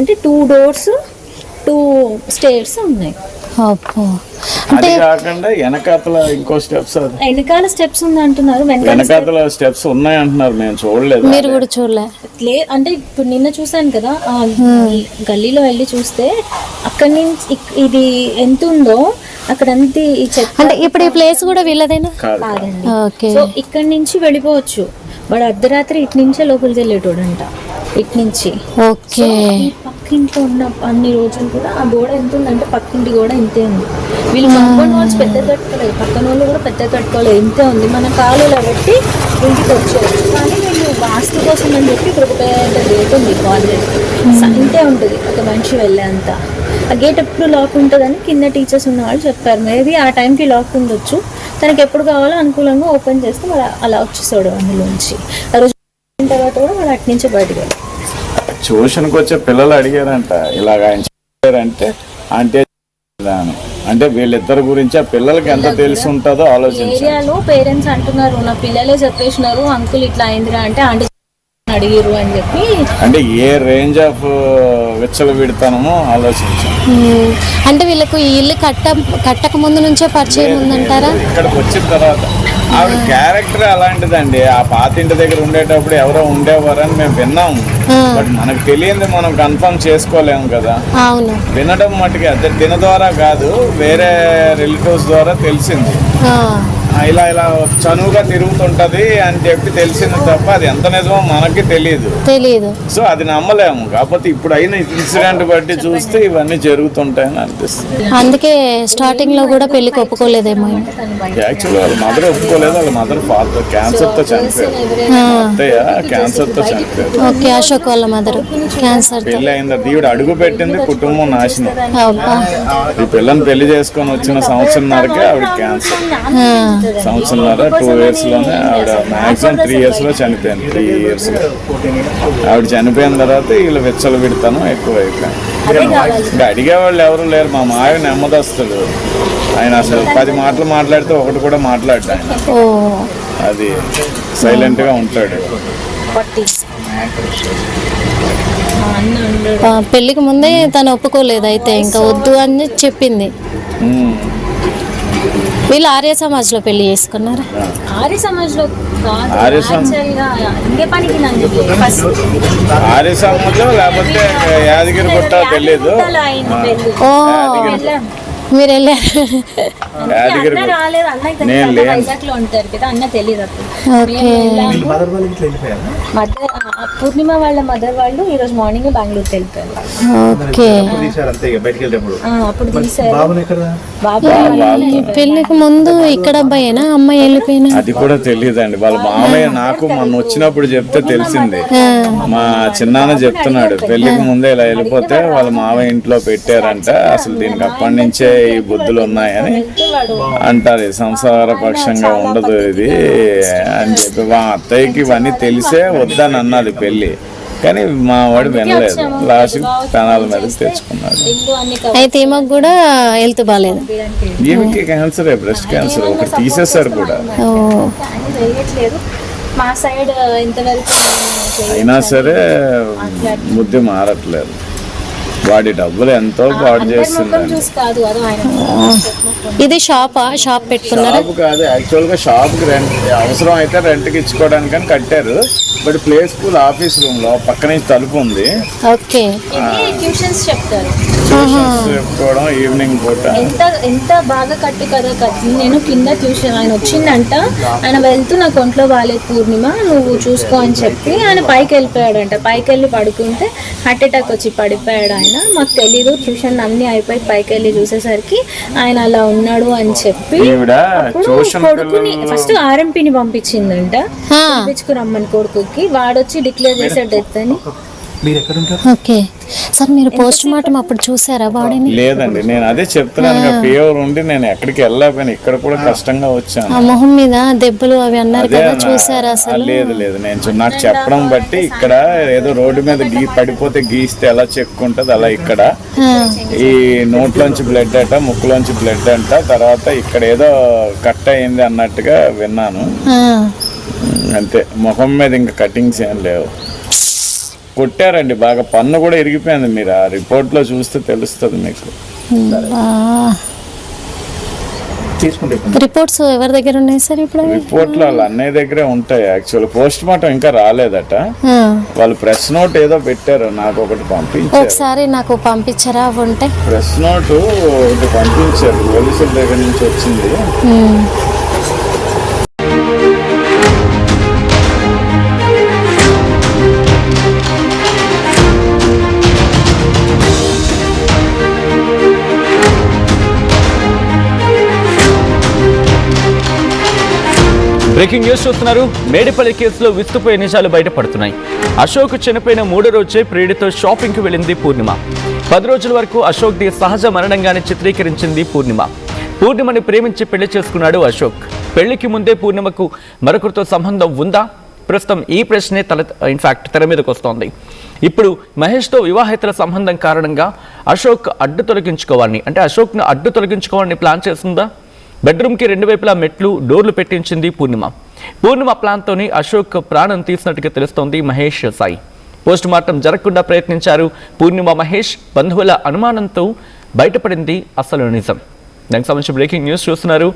అంటే 2 doors 2 stairs ఉన్నాయి. అంటే కాకుండా వెనకాతల ఇంకో స్టెప్స్, వెనకాల స్టెప్స్ ఉంది అంటున్నారు, వెనకాతల స్టెప్స్ ఉన్నాయి అంటున్నారు. మేము చూడలేదు, మీరు కూడా చూడలే. అంటే ఇప్పుడు నిన్న చూసాను కదా, గల్లీలో వెళ్ళి చూస్తే అక్కడి నుంచి ఇది ఎంత ఉందో అక్కడ అంతే. ఈ చెత్త అంటే ఇప్పుడు ఈ ప్లేస్ కూడా వీళ్ళదేనా? కాదండి. సో ఇక్కడ నుంచి వెళ్ళిపోవచ్చు. వాడు అర్ధరాత్రి ఇటు నుంచే లోపలికి వెళ్ళేటోడంట, ఇటు నుంచి. ఓకే. పక్కింట్లో ఉన్న అన్ని రోజులు కూడా ఆ గోడ ఎంత ఉందంటే పక్కింటి గోడ ఇంతే ఉంది. వీళ్ళు కాంపౌండ్ వాల్స్ పెద్ద కట్టుకోలేదు, పక్కన వాళ్ళు కూడా పెద్ద కట్టుకోలేదు, ఇంతే ఉంది. మన కాలులో పెట్టి ఇంటికి వచ్చేది. కానీ వీళ్ళు వాస్తు కోసం అని చెప్పి ఇక్కడ ఒక పెద్ద గేట్ ఉంది కాలేజ్, ఇంతే ఉంటుంది ఒక మనిషి వెళ్ళేంత. ఆ గేట్ ఎప్పుడు లాక్ ఉంటుందని కింద టీచర్స్ ఉన్న వాళ్ళు చెప్పారు. మేబీ ఆ టైంకి లాక్ ఉండొచ్చు, తనకి ఎప్పుడు కావాలో అనుకూలంగా ఓపెన్ చేస్తే వాడు అలా వచ్చేసాడు అందులోంచి. ఆ రోజు తర్వాత కూడా వాడు అటు నుంచి బయటకు వెళ్ళాడు. ట్యూషన్కి వచ్చే పిల్లలు అడిగారంట, ఇలాగ ఆయన చెప్పారంటే అంటే వీళ్ళిద్దరి గురించి ఆ పిల్లలకి ఎంత తెలిసి ఉంటుందో ఆలోచించారు. ఏరియాలో పేరెంట్స్ అంటున్నారు, నా పిల్లలే చెప్పేసినారు అంకుల్ ఇట్లా అయిందిరా అంటే ఆంటీ అడిగారు అని చెప్పి. అంటే ఏ రేంజ్ ఆఫ్ విచ్చలు విడతానమో ఆలోచించాం. అంటే వీళ్ళకు ఈ ఇల్లు కట్టక ముందు నుంచే పరిచయం ఉందంటారా? ఇక్కడికి వచ్చిన తర్వాత ఆవిడ క్యారెక్టర్ అలాంటిదండి. ఆ పాత ఇంటి దగ్గర ఉండేటప్పుడు ఎవరో ఉండేవారని మేము విన్నాము, బట్ మనకు తెలియంది మనం కన్ఫర్మ్ చేసుకోలేము కదా. అవును, వినడం మట్టుకి అదే తిన ద్వారా కాదు, వేరే రిలేటివ్స్ ద్వారా తెలిసింది. ఇలా ఇలా చనువుగా తిరుగుతుంటది అని చెప్పి తెలిసింది తప్ప అది ఎంత నిజమో మనకి తెలియదు. సో అది నమ్మలేము. కాకపోతే ఇప్పుడు అయిన ఇన్సిడెంట్ బట్టి చూస్తే ఇవన్నీ జరుగుతుంటాయని అనిపిస్తుంది. అందుకే స్టార్టింగ్ లో కూడా పెళ్లికి ఒప్పుకోలేదేమో. యాక్చువల్లీ వాళ్ళ మదర్ ఒప్పుకోలేదు. వాళ్ళ మదర్ ఫాదర్ క్యాన్సర్ తో చనిపోయారు. అత్తయ్య క్యాన్సర్ తో చనిపోయారు. ఓకే, అశోక్ వాళ్ళ మదర్ క్యాన్సర్. పెళ్లి అయింది, దీవుడు అడుగు పెట్టింది, కుటుంబం నాశనం. ఈ పిల్లని పెళ్లి చేసుకొని వచ్చిన సంవత్సరంన్నరకే ఆవిడ క్యాన్సర్. సంవత్సరంన్నర 2 years లోనే ఆవిడ మ్యాక్సిమం 3 years లో చనిపోయింది. 3 years లో ఆవిడ చనిపోయిన తర్వాత వీళ్ళు విచ్చలు విడతాను ఎక్కువ అయిపోయింది. ఇంకా అడిగేవాళ్ళు ఎవరు లేరు. మా మావి నెమ్మదస్తుడు, ఆయన అసలు 10 మాటలు మాట్లాడితే ఒకటి కూడా మాట్లాడ్డా ఆయన. అది సైలెంట్ గా ఉంటాడు. పెళ్లికి ముందే తను ఒప్పుకోలేదు, అయితే ఇంకా వద్దు అని చెప్పింది. వీళ్ళు ఆర్య సమాజ్ లో పెళ్లి చేసుకున్నారు. ఆర్య సమాజ్ లో లేకపోతే యాదగిరి గుట్ట తెలియదు. మీరు వెళ్ళారు? పూర్ణిమ వాళ్ళ మదర్ వాళ్ళు ఈ రోజు మార్నింగ్ బెంగళూరు వెళ్ళిపోయారు. అప్పుడు పెళ్లికి ముందు ఇక్కడ అబ్బాయినా అమ్మాయి వెళ్ళిపోయినా అది కూడా తెలియదండి. వాళ్ళ మామయ్య నాకు మొన్న వచ్చినప్పుడు చెప్తే తెలిసింది. మా చిన్నాన్న చెప్తున్నాడు, పెళ్లికి ముందే ఇలా వెళ్ళిపోతే వాళ్ళ మామయ్య ఇంట్లో పెట్టారంట. అసలు దీనికి అప్పటి నుంచే ఈ బుద్ధులు ఉన్నాయని అంటారు. సంసార పక్షంగా ఉండదు ఇది అని చెప్పి మా అత్తయ్యకి ఇవన్నీ తెలిసే వద్దని అన్నది పెళ్లి. కానీ మా వాడు వినలేదు, లాస్ట్ ప్రాణాల మీద తెచ్చుకున్నాడు. అయితే ఈమెకు కూడా హెల్త్ బాగాలేదు. ఈమెకి క్యాన్సర్, బ్రెస్ట్ క్యాన్సర్ ఒకటి తీసేశారు కూడా. అయినా సరే బుద్ధి మారట్లేదు. వాడి డబ్బులు ఎంతో పాడు చేస్తుంది. ఇది షాప్ పెట్టుకున్నారు? షాప్ కాదు, యాక్చువల్ గా షాప్ కి రెంట్ అవసరం అయితే రెంట్ కి ఇచ్చుకోవడానికి కట్టారు. But play school office room లో పక్క నుంచి తలుపు ఉంది. ఓకే, ట్యూషన్స్ చెప్తారు. చెప్పుకోవడం ఈవినింగ్ పూట ఎంత బాగా కట్టు కదా. నేను కింద ట్యూషన్ ఆయన వచ్చిందంట, ఆయన వెళ్తూ నాకు ఒంట్లో బాగాలేదు పూర్ణిమ నువ్వు చూసుకో అని చెప్పి ఆయన పైకి వెళ్ళిపోయాడంట. పైకి వెళ్ళి పడుకుంటే హార్ట్ అటాక్ వచ్చి పడిపోయాడు ఆయన. మాకు తెలీదు, ట్యూషన్ అన్ని అయిపోయి పైకి వెళ్ళి చూసేసరికి ఆయన అలా ఉన్నాడు అని చెప్పి కొడుకుని ఫస్ట్ ఆర్ఎంపీని పంపించిందంట, పంపించుకురమ్మని కొడుకుకి. వాడొచ్చి డిక్లేర్ చేసే డెత్ అని. ఓకే సార్, మీరు పోస్ట్ మార్టం అప్పుడు చూసారా బాడీని? లేదండి, నేను అదే చెప్తున్నాను. ఫీవర్ ఉండి నేను ఎక్కడికి వెళ్ళకపోయినా ఇక్కడ కూడా కష్టంగా వచ్చాను. ఆ మొహం మీద దెబ్బలు అవి అన్నారు కదా, చూసారా అసలు? లేదు నేను నాకు చెప్పడం బట్టి ఇక్కడ ఏదో రోడ్డు మీద పడిపోతే గీస్తే ఎలా చెక్కుంటది అలా ఇక్కడ ఈ నోట్లోంచి బ్లడ్ అట, ముక్కులోంచి బ్లడ్ అంట, తర్వాత ఇక్కడ ఏదో కట్ అయింది అన్నట్టుగా విన్నాను. అంతే, ముఖం మీద ఇంకా కటింగ్స్ ఏం లేవు. కొట్టారండి బాగా, పన్ను కూడా ఇరిగిపోయింది. మీరు ఆ రిపోర్ట్ లో చూస్తే తెలుస్తుంది మీకు. రిపోర్ట్స్ ఎవరి దగ్గర ఉన్నాయి సార్ ఇప్పుడు? రిపోర్ట్లు వాళ్ళ అన్నయ్య దగ్గరే ఉంటాయి. యాక్చువల్ పోస్ట్ మార్టం ఇంకా రాలేదట. వాళ్ళు ప్రెస్ నోట్ ఏదో పెట్టారు, నాకు ఒకటి పంపించారు. ఒకసారి నాకు పంపించారా ఉంటే? ప్రెస్ నోట్ ఒకటి పంపించారు, పోలీసుల దగ్గర నుంచి వచ్చింది. బ్రేకింగ్ న్యూస్ చూస్తున్నారు. మేడిపల్లి కేసులో విస్తుపోయే నిజాలు బయటపడుతున్నాయి. అశోక్ చనిపోయిన 3వ రోజే ప్రియుడితో షాపింగ్కి వెళ్ళింది పూర్ణిమ. 10 రోజుల వరకు అశోక్ది సహజ మరణంగానే చిత్రీకరించింది పూర్ణిమ. పూర్ణిమని ప్రేమించి పెళ్లి చేసుకున్నాడు అశోక్. పెళ్లికి ముందే పూర్ణిమకు మరొకరితో సంబంధం ఉందా? ప్రస్తుతం ఈ ప్రశ్నే తెర మీదకి వస్తోంది. ఇప్పుడు మహేష్తో వివాహేతర సంబంధం కారణంగా అశోక్ను అడ్డు తొలగించుకోవాలని ప్లాన్ చేస్తుందా? బెడ్రూమ్కి 2 వైపులా మెట్లు, డోర్లు పెట్టించింది పూర్ణిమ. పూర్ణిమ ప్లాన్తోని అశోక్ ప్రాణం తీసినట్టుగా తెలుస్తోంది మహేష్ సాయి. పోస్ట్ మార్టం జరగకుండా ప్రయత్నించారు పూర్ణిమ, మహేష్. బంధువుల అనుమానంతో బయటపడింది అసలు నిజం. దానికి సంబంధించి బ్రేకింగ్ న్యూస్ చూస్తున్నారు.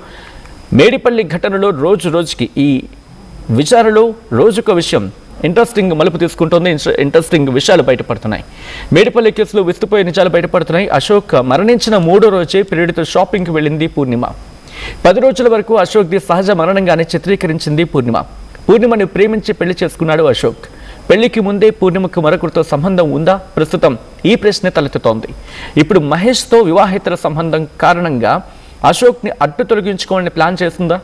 మేడిపల్లి ఘటనలో రోజుకి ఈ విచారణలో రోజుకో విషయం ఇంట్రెస్టింగ్ మలుపు తీసుకుంటోంది. ఇంట్రెస్టింగ్ విషయాలు బయటపడుతున్నాయి. మేడిపల్లి కేసులో విస్తుపోయే నిజాలు బయటపడుతున్నాయి. అశోక్ మరణించిన 3వ రోజే ప్రియుడితో షాపింగ్కి వెళ్ళింది పూర్ణిమ. 10 రోజుల వరకు అశోక్ది సహజ మరణంగానే చిత్రీకరించింది పూర్ణిమ. పూర్ణిమని ప్రేమించి పెళ్లి చేసుకున్నాడు అశోక్. పెళ్లికి ముందే పూర్ణిమకు మరొకరితో సంబంధం ఉందా? ప్రస్తుతం ఈ ప్రశ్న తలెత్తుతోంది. ఇప్పుడు మహేష్తో వివాహేతర సంబంధం కారణంగా అశోక్ని అడ్డు తొలగించుకోవాలని ప్లాన్ చేస్తుందా?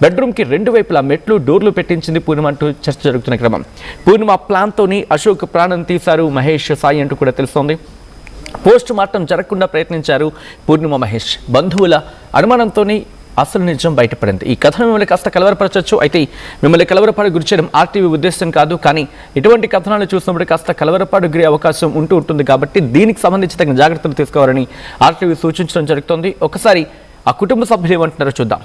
బెడ్రూమ్కి 2 వైపులా మెట్లు, డోర్లు పెట్టించింది పూర్ణిమ అంటూ చర్చ జరుగుతున్న క్రమం. పూర్ణిమ ప్లాన్తోని అశోక్ ప్రాణం తీశారు మహేష్ సాయి అంటూ కూడా తెలుస్తోంది. పోస్ట్ మార్టం జరగకుండా ప్రయత్నించారు పూర్ణిమ, మహేష్. బంధువుల అనుమానంతోని అసలు నిజం బయటపడింది. ఈ కథను మిమ్మల్ని కాస్త కలవరపరచవచ్చు. అయితే మిమ్మల్ని కలవరపాటు గురి చేయడం ఆర్టీవీ ఉద్దేశం కాదు. కానీ ఇటువంటి కథనాలు చూసినప్పుడు కాస్త కలవరపాటు గురి అవకాశం ఉంటుంది. కాబట్టి దీనికి సంబంధించి తగిన జాగ్రత్తలు తీసుకోవాలని ఆర్టీవీ సూచించడం జరుగుతోంది. ఒకసారి ఆ కుటుంబ సభ్యులు ఏమంటున్నారో చూద్దాం.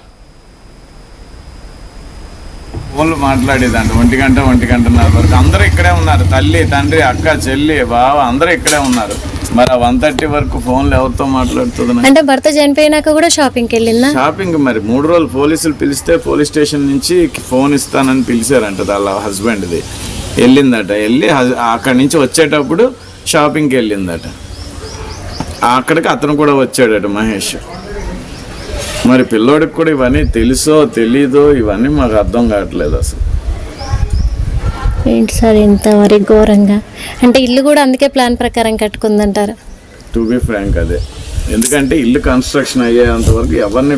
ఫోన్లు మాట్లాడేదండి 1:30 వరకు. అందరూ ఇక్కడే ఉన్నారు. తల్లి, తండ్రి, అక్క, చెల్లి, బావ అందరూ ఇక్కడే ఉన్నారు. మరి 1:30 వరకు ఫోన్లు ఎవరితో మాట్లాడుతుంది? అంటే భర్త చనిపోయినాక కూడా షాపింగ్కి వెళ్ళిందా? షాపింగ్ మరి 3 రోజులు పోలీసులు పిలిస్తే పోలీస్ స్టేషన్ నుంచి ఫోన్ ఇస్తానని పిలిచారంట. వాళ్ళ హస్బెండ్ది వెళ్ళిందట. వెళ్ళి అక్కడి నుంచి వచ్చేటప్పుడు షాపింగ్కి వెళ్ళిందట. అక్కడికి అతను కూడా వచ్చాడట, మహేష్. మరి పిల్లోడికి కూడా ఇవన్నీ తెలుసో తెలీదో ఇవన్నీ మాకు అర్థం కావట్లేదు అసలు. ఏంటి సార్ ఇంత మరి ఘోరంగా? అంటే ఇల్లు కూడా అందుకే ప్లాన్ ప్రకారం కట్టుకుందంటారు? టు బి ఫ్రాంక్ అదే. ఎందుకంటే ఇల్లు కన్స్ట్రక్షన్ అయ్యేంత వరకు ఎవరిని